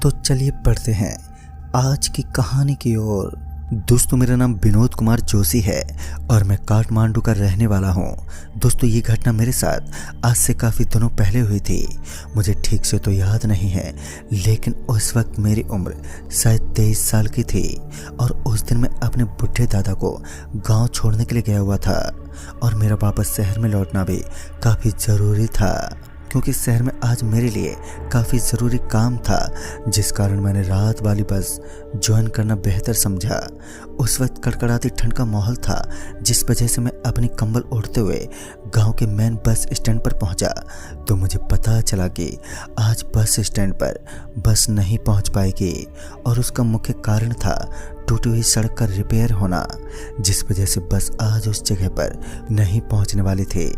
तो चलिए बढ़ते हैं आज की कहानी की ओर। दोस्तों, मेरा नाम विनोद कुमार जोशी है और मैं काठमांडू का रहने वाला हूँ। दोस्तों, ये घटना मेरे साथ आज से काफ़ी दिनों पहले हुई थी। मुझे ठीक से तो याद नहीं है, लेकिन उस वक्त मेरी उम्र शायद 23 साल की थी और उस दिन मैं अपने बुढ़े दादा को गांव छोड़ने के लिए गया हुआ था और मेरा वापस शहर में लौटना भी काफ़ी ज़रूरी था, क्योंकि शहर में आज मेरे लिए काफ़ी ज़रूरी काम था, जिस कारण मैंने रात वाली बस ज्वाइन करना बेहतर समझा। उस वक्त कड़कड़ाती ठंड का माहौल था, जिस वजह से मैं अपनी कंबल ओढ़ते हुए गांव के मेन बस स्टैंड पर पहुंचा तो मुझे पता चला कि आज बस स्टैंड पर बस नहीं पहुंच पाएगी और उसका मुख्य कारण था टूटी हुई सड़क का रिपेयर होना, जिस वजह से बस आज उस जगह पर नहीं पहुंचने वाली थी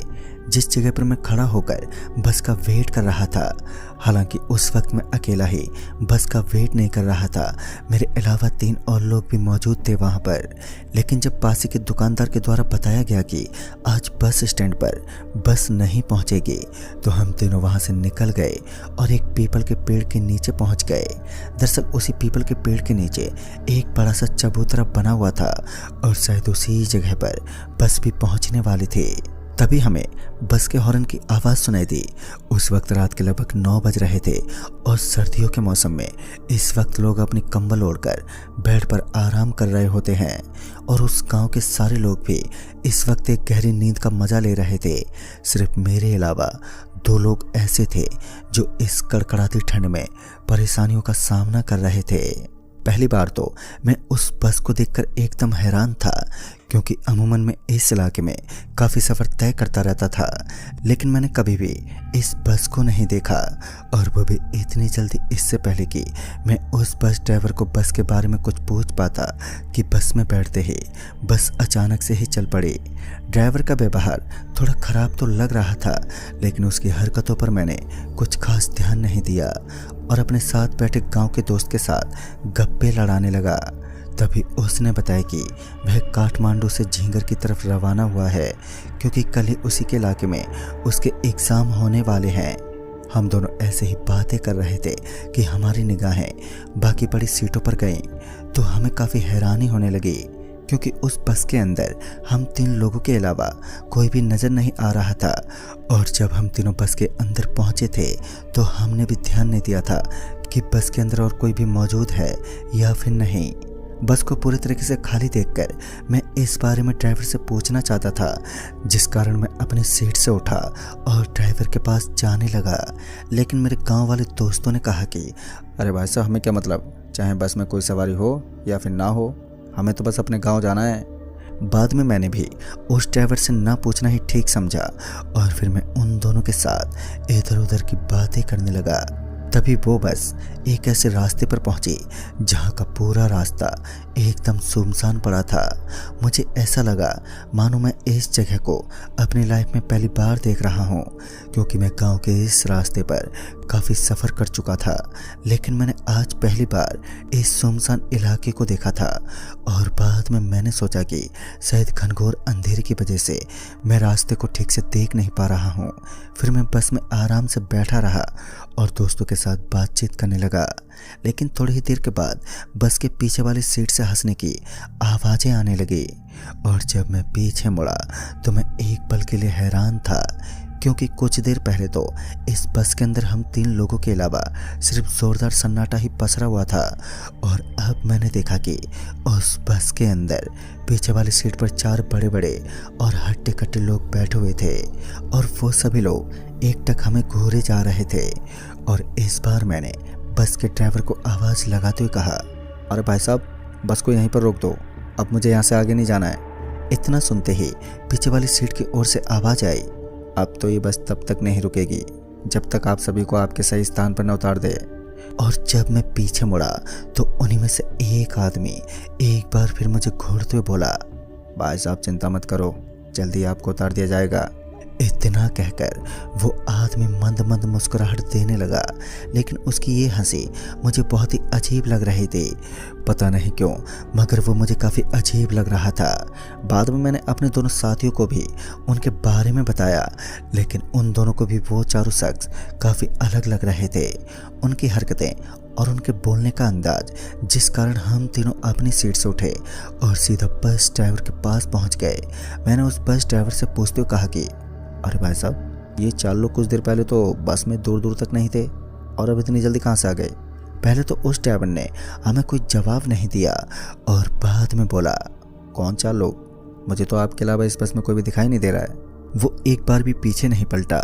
जिस जगह पर मैं खड़ा होकर बस का वेट कर रहा था। हालांकि उस वक्त मैं अकेला ही बस का वेट नहीं कर रहा था, मेरे अलावा 3 और लोग भी मौजूद थे वहां पर। लेकिन जब पासी के दुकानदार के द्वारा बताया गया कि आज बस स्टैंड पर बस नहीं पहुंचेगी, तो हम तीनों वहां से निकल गए और एक पीपल के पेड़ के नीचे पहुंच गए। दरअसल उसी पीपल के पेड़ के नीचे एक बड़ा सा चबूतरा बना हुआ था और शायद उसी जगह पर बस भी पहुंचने वाली थी। तभी हमें बस के हॉर्न की आवाज़ सुनाई दी। उस वक्त रात के लगभग 9 बज रहे थे और सर्दियों के मौसम में इस वक्त लोग अपनी कंबल ओढ़कर बेड पर आराम कर रहे होते हैं और उस गांव के सारे लोग भी इस वक्त एक गहरी नींद का मजा ले रहे थे। सिर्फ मेरे अलावा 2 लोग ऐसे थे जो इस कड़कड़ाती ठंड में परेशानियों का सामना कर रहे थे। पहली बार तो मैं उस बस को देखकर एकदम हैरान था, क्योंकि अमूमन मैं इस इलाके में काफ़ी सफ़र तय करता रहता था, लेकिन मैंने कभी भी इस बस को नहीं देखा, और वो भी इतनी जल्दी, इससे पहले कि मैं उस बस ड्राइवर को बस के बारे में कुछ पूछ पाता कि बस में बैठते ही बस अचानक से ही चल पड़ी। ड्राइवर का व्यवहार थोड़ा ख़राब तो लग रहा था, लेकिन उसकी हरकतों पर मैंने कुछ खास ध्यान नहीं दिया और अपने साथ बैठे गांव के दोस्त के साथ गप्पे लड़ाने लगा। तभी उसने बताया कि वह काठमांडू से झींगर की तरफ रवाना हुआ है, क्योंकि कल ही उसी के इलाके में उसके एग्ज़ाम होने वाले हैं। हम दोनों ऐसे ही बातें कर रहे थे कि हमारी निगाहें बाकी पड़ी सीटों पर गईं, तो हमें काफ़ी हैरानी होने लगी, क्योंकि उस बस के अंदर हम 3 लोगों के अलावा कोई भी नज़र नहीं आ रहा था। और जब हम तीनों बस के अंदर पहुंचे थे तो हमने भी ध्यान नहीं दिया था कि बस के अंदर और कोई भी मौजूद है या फिर नहीं। बस को पूरी तरीके से खाली देखकर मैं इस बारे में ड्राइवर से पूछना चाहता था, जिस कारण मैं अपनी सीट से उठा और ड्राइवर के पास जाने लगा। लेकिन मेरे गांव वाले दोस्तों ने कहा कि अरे भाई साहब, हमें क्या मतलब, चाहे बस में कोई सवारी हो या फिर ना हो, हमें तो बस अपने गांव जाना है। बाद में मैंने भी उस ड्राइवर से ना पूछना ही ठीक समझा और फिर मैं उन दोनों के साथ इधर उधर की बातें करने लगा। तभी वो बस एक ऐसे रास्ते पर पहुंची जहां का पूरा रास्ता एकदम सुनसान पड़ा था। मुझे ऐसा लगा मानो मैं इस जगह को अपनी लाइफ में पहली बार देख रहा हूं, क्योंकि मैं गांव के इस रास्ते पर काफ़ी सफ़र कर चुका था, लेकिन मैंने आज पहली बार इस सुनसान इलाके को देखा था। और बाद में मैंने सोचा कि शायद घनघोर अंधेरे की वजह से मैं रास्ते को ठीक से देख नहीं पा रहा हूँ। फिर मैं बस में आराम से बैठा रहा और दोस्तों के साथ बातचीत करने लगा। लेकिन थोड़ी ही देर के बाद बस के पीछे वाली सीट से हंसने की आवाज़ें आने लगी, और जब मैं पीछे मुड़ा तो मैं एक पल के लिए हैरान था, क्योंकि कुछ देर पहले तो इस बस के अंदर हम 3 लोगों के अलावा सिर्फ ज़ोरदार सन्नाटा ही पसरा हुआ था, और अब मैंने देखा कि उस बस के अंदर पीछे वाली सीट पर 4 बड़े बड़े और हट्टे कट्टे लोग बैठे हुए थे, और वो सभी लोग एकटक हमें घूरे जा रहे थे। और इस बार मैंने बस के ड्राइवर को आवाज़ लगाते हुए कहा, अरे भाई साहब, बस को यहीं पर रोक दो, अब मुझे यहाँ से आगे नहीं जाना है। इतना सुनते ही पीछे वाली सीट की ओर से आवाज़ आई, अब तो ये बस तब तक नहीं रुकेगी जब तक आप सभी को आपके सही स्थान पर न उतार दे। और जब मैं पीछे मुड़ा तो उन्हीं में से एक आदमी एक बार फिर मुझे घूरते हुए बोला, भाई साहब चिंता मत करो, जल्दी आपको उतार दिया जाएगा। इतना कहकर वो आदमी मंद मंद मुस्कुराहट देने लगा, लेकिन उसकी ये हंसी मुझे बहुत ही अजीब लग रही थी। पता नहीं क्यों, मगर वो मुझे काफ़ी अजीब लग रहा था। बाद में मैंने अपने दोनों साथियों को भी उनके बारे में बताया, लेकिन उन दोनों को भी वो चारों शख्स काफ़ी अलग लग रहे थे। उनकी हरकतें और उनके बोलने का अंदाज, जिस कारण हम तीनों अपनी सीट से उठे और सीधा बस ड्राइवर के पास पहुंच गए। मैंने उस बस ड्राइवर से पूछते हुए कहा कि अरे भाई साहब, ये 4 लोग कुछ देर पहले तो बस में दूर दूर तक नहीं थे और अब इतनी जल्दी कहाँ से आ गए? पहले तो उस ड्राइवर ने हमें कोई जवाब नहीं दिया और बाद में बोला, कौन 4 लोग? मुझे तो आपके अलावा इस बस में कोई भी दिखाई नहीं दे रहा है। वो एक बार भी पीछे नहीं पलटा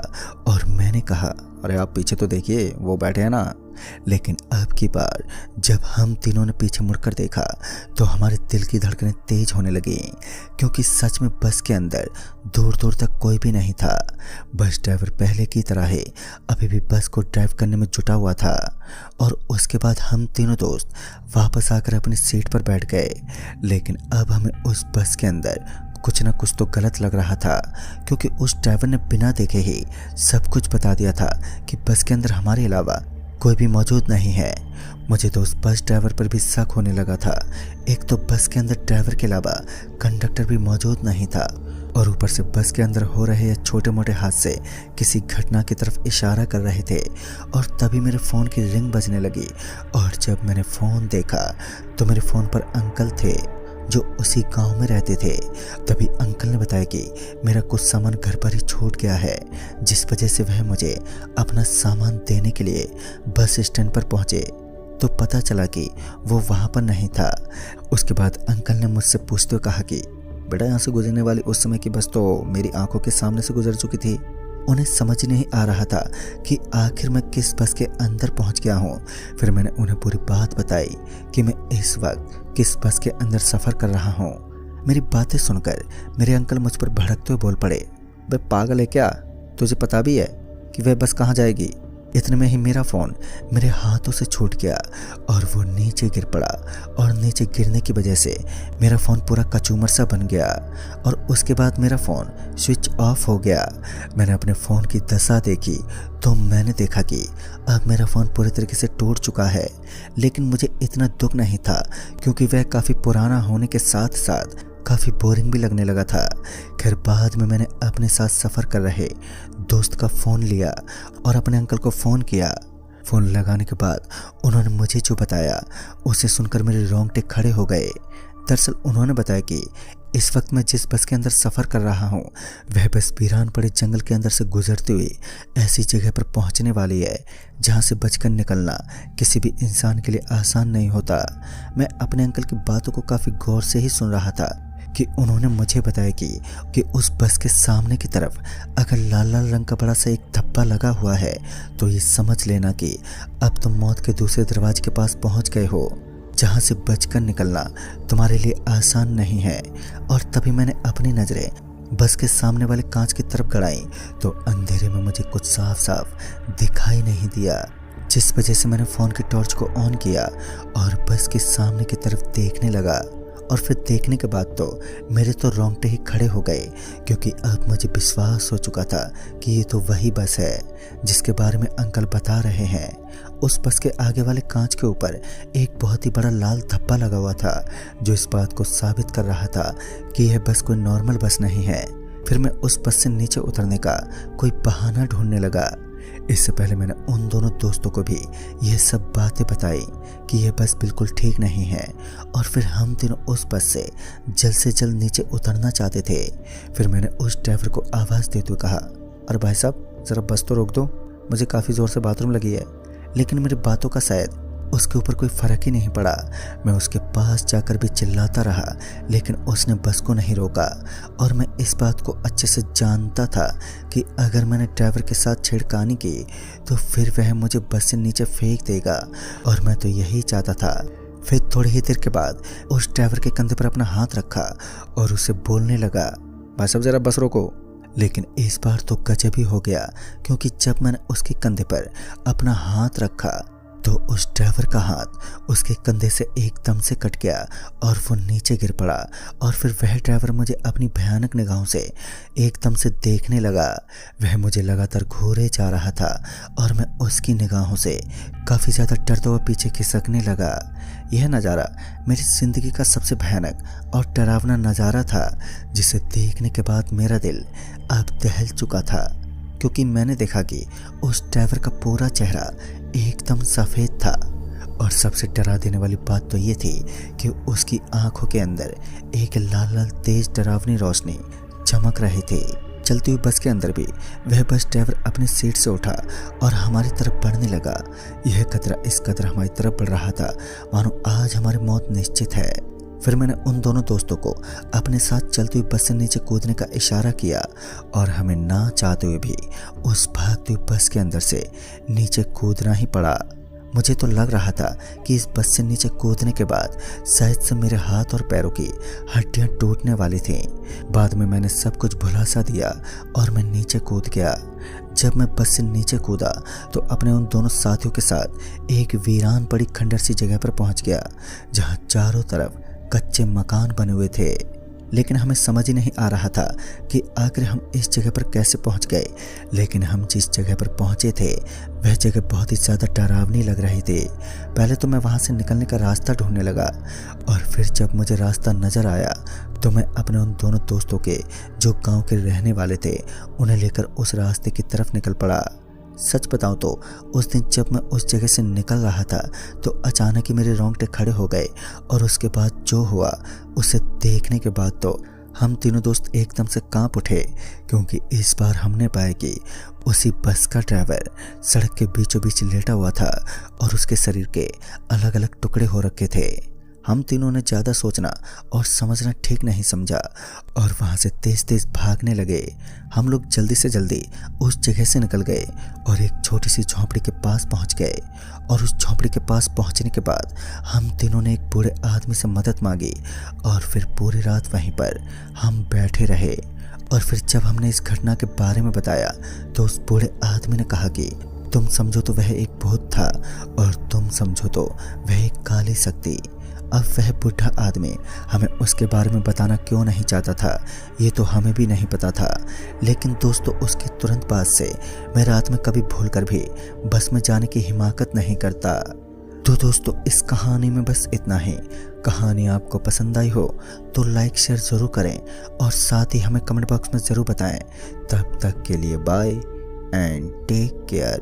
और मैंने कहा, अरे आप पीछे तो देखिए, वो बैठे हैं ना। लेकिन अब की बार जब हम तीनों ने पीछे मुड़कर देखा तो हमारे दिल की धड़कनें तेज होने लगी, क्योंकि सच में बस के अंदर दूर दूर तक कोई भी नहीं था। बस ड्राइवर पहले की तरह ही अभी भी बस को ड्राइव करने में जुटा हुआ था। और उसके बाद हम तीनों दोस्त वापस आकर अपनी सीट पर बैठ गए। लेकिन अब हमें उस बस के अंदर कुछ ना कुछ तो गलत लग रहा था, क्योंकि उस ड्राइवर ने बिना देखे ही सब कुछ बता दिया था कि बस के अंदर हमारे अलावा कोई भी मौजूद नहीं है। मुझे तो उस बस ड्राइवर पर भी शक होने लगा था। एक तो बस के अंदर ड्राइवर के अलावा कंडक्टर भी मौजूद नहीं था और ऊपर से बस के अंदर हो रहे ये छोटे मोटे हादसे किसी घटना की तरफ इशारा कर रहे थे। और तभी मेरे फ़ोन की रिंग बजने लगी और जब मैंने फ़ोन देखा तो मेरे फ़ोन पर अंकल थे जो उसी गांव में रहते थे। तभी अंकल ने बताया कि मेरा कुछ सामान घर पर ही छूट गया है, जिस वजह से वह मुझे अपना सामान देने के लिए बस स्टैंड पर पहुंचे। तो पता चला कि वो वहां पर नहीं था। उसके बाद अंकल ने मुझसे पूछते हुए कहा कि बेटा, यहाँ से गुजरने वाली उस समय की बस तो मेरी आंखों के सामने से गुजर चुकी थी। उन्हें समझ नहीं आ रहा था कि आखिर मैं किस बस के अंदर पहुंच गया हूं। फिर मैंने उन्हें पूरी बात बताई कि मैं इस वक्त किस बस के अंदर सफ़र कर रहा हूं। मेरी बातें सुनकर मेरे अंकल मुझ पर भड़कते हुए बोल पड़े, बे पागल है क्या? तुझे पता भी है कि वह बस कहाँ जाएगी? इतने में ही मेरा फ़ोन मेरे हाथों से छूट गया और वो नीचे गिर पड़ा। और नीचे गिरने की वजह से मेरा फ़ोन पूरा कचूमर सा बन गया और उसके बाद मेरा फ़ोन स्विच ऑफ हो गया। मैंने अपने फ़ोन की दशा देखी तो मैंने देखा कि अब मेरा फ़ोन पूरी तरीके से टूट चुका है। लेकिन मुझे इतना दुख नहीं था, क्योंकि वह काफ़ी पुराना होने के साथ साथ काफ़ी बोरिंग भी लगने लगा था। खैर बाद में मैंने अपने साथ सफ़र कर रहे दोस्त का फ़ोन लिया और अपने अंकल को फ़ोन किया। फ़ोन लगाने के बाद उन्होंने मुझे जो बताया उसे सुनकर मेरे रोंगटे खड़े हो गए। दरअसल उन्होंने बताया कि इस वक्त मैं जिस बस के अंदर सफ़र कर रहा हूँ वह बस वीरान पड़े जंगल के अंदर से गुजरते हुए ऐसी जगह पर पहुँचने वाली है जहाँ से बचकर निकलना किसी भी इंसान के लिए आसान नहीं होता। मैं अपने अंकल की बातों को काफ़ी गौर से ही सुन रहा था कि उन्होंने मुझे बताया कि उस बस के सामने की तरफ अगर लाल लाल रंग का बड़ा सा एक धब्बा लगा हुआ है तो ये समझ लेना कि अब तुम मौत के दूसरे दरवाजे के पास पहुंच गए हो, जहां से बचकर निकलना तुम्हारे लिए आसान नहीं है। और तभी मैंने अपनी नज़रें बस के सामने वाले कांच की तरफ गड़ाई तो अंधेरे में मुझे कुछ साफ साफ दिखाई नहीं दिया, जिस वजह से मैंने फ़ोन की टॉर्च को ऑन किया और बस के सामने की तरफ देखने लगा। और फिर देखने के बाद तो मेरे तो रोंगटे ही खड़े हो गए, क्योंकि अब मुझे विश्वास हो चुका था कि ये तो वही बस है जिसके बारे में अंकल बता रहे हैं। उस बस के आगे वाले कांच के ऊपर एक बहुत ही बड़ा लाल धब्बा लगा हुआ था, जो इस बात को साबित कर रहा था कि यह बस कोई नॉर्मल बस नहीं है। फिर मैं उस बस से नीचे उतरने का कोई बहाना ढूंढने लगा। इससे पहले मैंने उन दोनों दोस्तों को भी यह सब बातें बताई कि यह बस बिल्कुल ठीक नहीं है। और फिर हम तीनों उस बस से जल्द से जल्द नीचे उतरना चाहते थे। फिर मैंने उस ड्राइवर को आवाज़ देते हुए कहा, अरे भाई साहब, ज़रा बस तो रोक दो, मुझे काफ़ी ज़ोर से बाथरूम लगी है। लेकिन मेरी बातों का शायद उसके ऊपर कोई फ़र्क ही नहीं पड़ा। मैं उसके पास जाकर भी चिल्लाता रहा, लेकिन उसने बस को नहीं रोका। और मैं इस बात को अच्छे से जानता था कि अगर मैंने ड्राइवर के साथ छेड़खानी की तो फिर वह मुझे बस से नीचे फेंक देगा, और मैं तो यही चाहता था। फिर थोड़ी ही देर के बाद उस ड्राइवर के कंधे पर अपना हाथ रखा और उसे बोलने लगा, भाई साहब ज़रा बस रोको। लेकिन इस बार तो गजब ही हो गया, क्योंकि जब मैंने उसके कंधे पर अपना हाथ रखा तो उस ड्राइवर का हाथ उसके कंधे से एकदम से कट गया और वो नीचे गिर पड़ा। और फिर वह ड्राइवर मुझे अपनी भयानक निगाहों से एकदम से देखने लगा। वह मुझे लगातार घूरे जा रहा था और मैं उसकी निगाहों से काफ़ी ज़्यादा डरता हुआ पीछे खिसकने लगा। यह नज़ारा मेरी ज़िंदगी का सबसे भयानक और डरावना नज़ारा था, जिसे देखने के बाद मेरा दिल अब दहल चुका था, क्योंकि मैंने देखा कि उस ड्राइवर का पूरा चेहरा एकदम सफ़ेद था सबसे डरा देने वाली बात तो ये थी कि उसकी आंखों के अंदर एक लाल लाल तेज डरावनी रोशनी चमक रही थी। चलती हुई बस के अंदर भी वह बस ड्राइवर अपनी सीट से उठा और हमारी तरफ बढ़ने लगा। यह खतरा इस कदर हमारी तरफ बढ़ रहा था मानो आज हमारी मौत निश्चित है। फिर मैंने उन दोनों दोस्तों को अपने साथ चलती हुई बस से नीचे कूदने का इशारा किया और हमें ना चाहते हुए भी उस भागती हुई बस के अंदर से नीचे कूदना ही पड़ा। मुझे तो लग रहा था कि इस बस से नीचे कूदने के बाद शायद से मेरे हाथ और पैरों की हड्डियां टूटने वाली थीं। बाद में मैंने सब कुछ भुला सा दिया और मैं नीचे कूद गया। जब मैं बस से नीचे कूदा तो अपने उन दोनों साथियों के साथ एक वीरान पड़ी खंडर सी जगह पर पहुंच गया जहां चारों तरफ कच्चे मकान बने हुए थे। लेकिन हमें समझ ही नहीं आ रहा था कि आखिर हम इस जगह पर कैसे पहुंच गए। लेकिन हम जिस जगह पर पहुंचे थे वह जगह बहुत ही ज़्यादा डरावनी लग रही थी। पहले तो मैं वहां से निकलने का रास्ता ढूंढने लगा और फिर जब मुझे रास्ता नज़र आया तो मैं अपने उन दोनों दोस्तों के जो गांव के रहने वाले थे उन्हें लेकर उस रास्ते की तरफ निकल पड़ा। सच बताऊं तो उस दिन जब मैं उस जगह से निकल रहा था तो अचानक ही मेरे रोंगटे खड़े हो गए और उसके बाद जो हुआ उसे देखने के बाद तो हम तीनों दोस्त एकदम से कांप उठे, क्योंकि इस बार हमने पाया कि उसी बस का ड्राइवर सड़क के बीचों बीच लेटा हुआ था और उसके शरीर के अलग अलग टुकड़े हो रखे थे। हम तीनों ने ज़्यादा सोचना और समझना ठीक नहीं समझा और वहाँ से तेज तेज भागने लगे। हम लोग जल्दी से जल्दी उस जगह से निकल गए और एक छोटी सी झोंपड़ी के पास पहुँच गए। और उस झोंपड़ी के पास पहुँचने के बाद हम तीनों ने एक बूढ़े आदमी से मदद मांगी और फिर पूरी रात वहीं पर हम बैठे रहे। और फिर जब हमने इस घटना के बारे में बताया तो उस बूढ़े आदमी ने कहा कि तुम समझो तो वह एक भूत था और तुम समझो तो वह एक काली शक्ति। अब वह बूढ़ा आदमी हमें उसके बारे में बताना क्यों नहीं चाहता था ये तो हमें भी नहीं पता था। लेकिन दोस्तों उसके तुरंत बाद से मैं रात में कभी भूलकर भी बस में जाने की हिमाकत नहीं करता। तो दोस्तों इस कहानी में बस इतना ही। कहानी आपको पसंद आई हो तो लाइक शेयर ज़रूर करें और साथ ही हमें कमेंट बॉक्स में ज़रूर बताएं। तब तक के लिए बाय एंड टेक केयर।